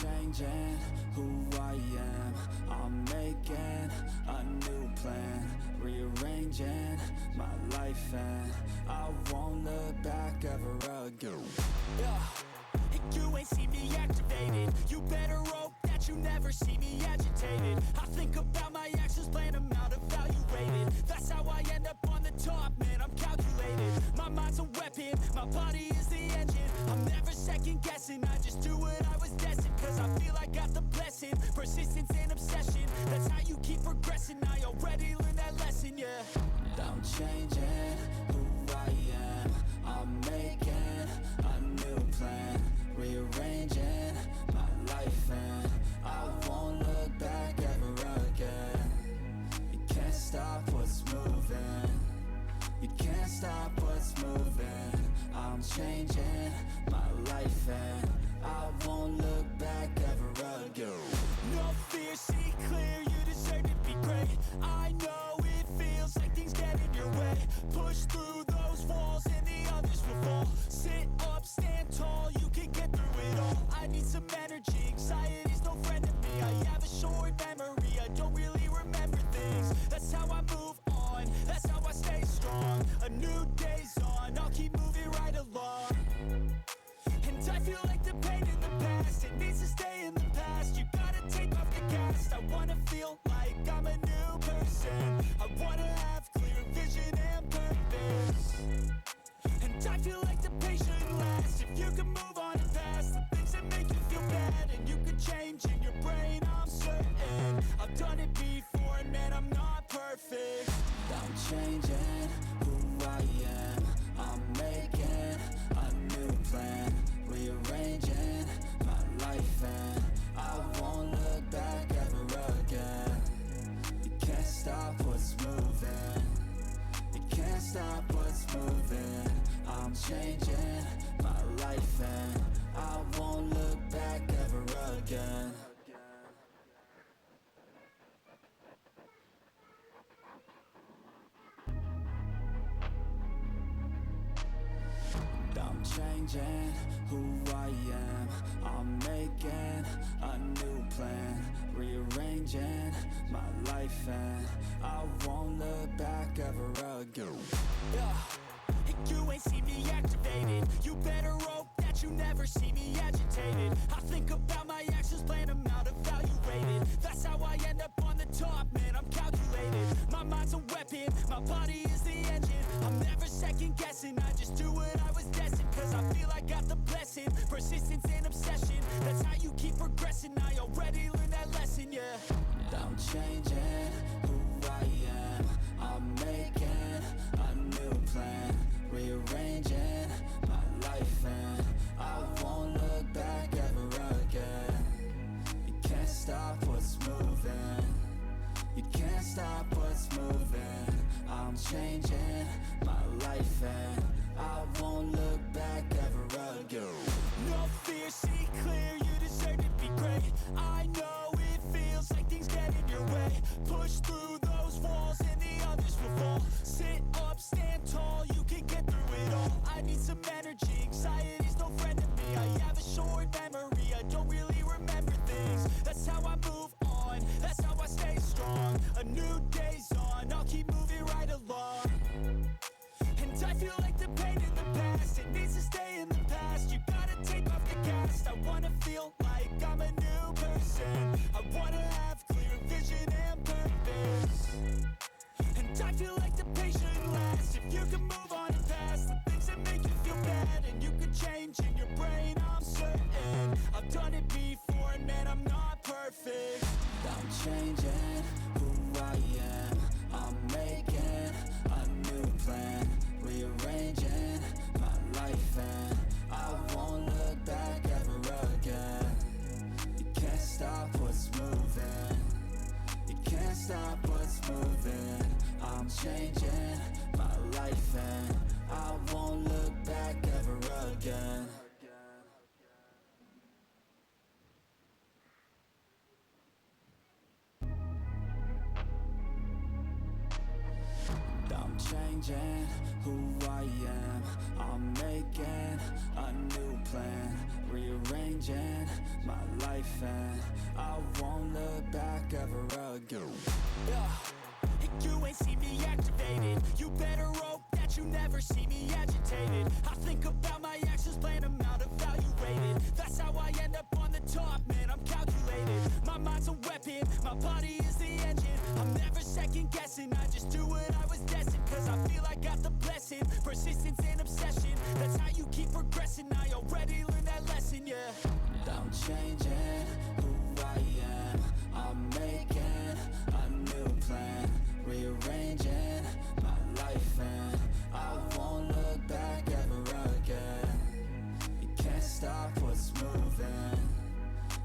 changing who I am. I'm making a new plan, rearranging my life, and I won't look back ever again. Yeah, you ain't see me activated. You better hope that you never see me agitated. I think about my actions, plan them out, evaluated. That's how I end up on the top, man, I'm calculated. My mind's a weapon, my body is the engine. I'm never second guessing, I just do what I was destined. Cause I feel I got the blessing, persistence and obsession. That's how you keep progressing, I already learned that lesson, yeah. I'm changing who I am. I'm making a new plan, rearranging my life, and I won't look back ever again. You can't stop what's moving. You can't stop what's moving. I'm changing my life, and I won't look back ever again. No fear, see clear, you deserve to be great. I know it feels like things get in your way. Push through those walls and the others will fall. Sit up, stand tall, you can get through it all. I need some energy, anxiety's no friend to me. I have a short memory, I don't really remember things. That's how I move on, that's how I stay strong. A new day's on, I'll keep moving right along. And I feel like the pain in the past, it needs to stay in the past. You gotta take off the cast. I wanna feel like I'm a new person. I wanna have clear vision and purpose. And I feel like the pain shouldn't last. If you can move on and past the things that make you feel bad, and you can change in your brain, I'm certain. I've done it before, and man, I'm not perfect. I'm changing who I am. I'm making a new plan, rearranging my life, and I won't look back ever again. You can't stop what's moving. You can't stop what's moving. I'm changing my life, and I won't look back ever again. I'm changing who I am. I'm making a new plan, rearranging my life, and I won't look back ever again. Yeah, you ain't see me activated. You better hope that you never see me agitated. I think about my actions, plan them out, evaluated. That's how I end up on the top, man, I'm calculated. My mind's a weapon, my body is the engine. I'm never second guessing, I just do what I was destined. Cause I feel I got the blessing, persistence and obsession. That's how you keep progressing, I already learned that lesson, yeah. I'm changing who I am. I'm making a new plan, rearranging my life, and I won't look back ever again. You can't stop what's moving. You can't stop what's moving. I'm changing my life, and I won't look back ever again. No fear, see clear, you deserve to be great. I know it feels like things get in your way. Push through those walls and the others will fall. Sit up, stand tall, you can get through it all. I need some energy, anxiety's no friend to me. I have a short memory, I don't really remember things. That's how I move on, that's how I stay strong. A new day's on, I'll keep moving right along. And I feel like the pain in the past, it needs to stay in the past. You gotta take off the cast. I wanna feel like I'm a new person. I wanna have clear vision and purpose. And I feel like the pain shouldn't last. If you can move on and past the things that make you feel bad, and you can change in your brain, I'm certain. I've done it before, and man, I'm not perfect. I'm changing who I am. I'm making a new plan, rearranging my life, and I won't look back ever again. You can't stop what's moving. You can't stop what's moving. I'm changing my life, and I won't look back ever again. I'm changing who I am. I'm making a new plan, rearranging changing my life and I won't look back ever again. Yeah, you ain't see me activated. You better hope that you never see me agitated. I think about my actions, plan them out, evaluated. That's how I end up on the top, man, I'm calculated. My mind's a weapon, my body is the engine. I'm never second guessing, I just do what I was destined. Cause I feel I got the blessing, persistence and obsession. That's how you keep progressing, I already learned that lesson, yeah. I'm changing who I am, I'm making a new plan, rearranging my life and I won't look back ever again. You can't stop what's moving,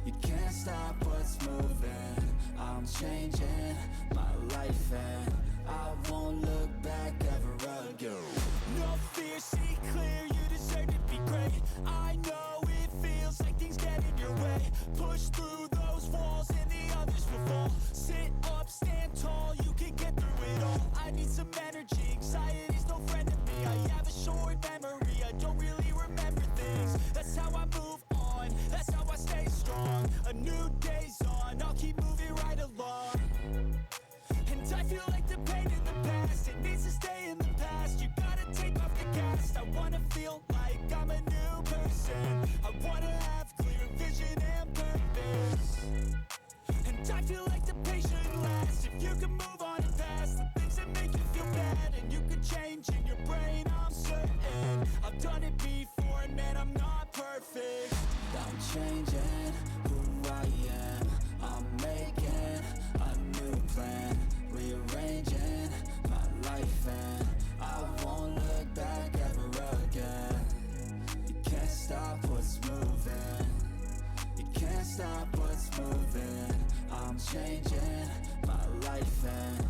you can't stop what's moving. I'm changing my life and I won't look back ever again. No fear, see clear, you deserve to be great. I know it feels like things get in your way. Push through those walls and the others will fall. Sit up, stand tall, you can get through it all. I need some energy, anxiety's no friend to me. I have a short memory, I don't really remember things. That's how I move on, that's how I stay strong. A new day's on, I'll keep moving right along. And I feel like the pain in the past, it needs to stay in the past. You gotta take off the cast. I wanna feel like I'm a new person. I wanna have clear vision and purpose. And I feel like the pain shouldn't last. If you can move on and past the things that make you feel bad, and you can change in your brain, I'm certain. I've done it before and man, I'm not perfect. I'm changing who I am, I'm making a new plan, rearranging my life and I won't look back ever again. You can't stop what's moving, you can't stop what's moving. I'm changing my life and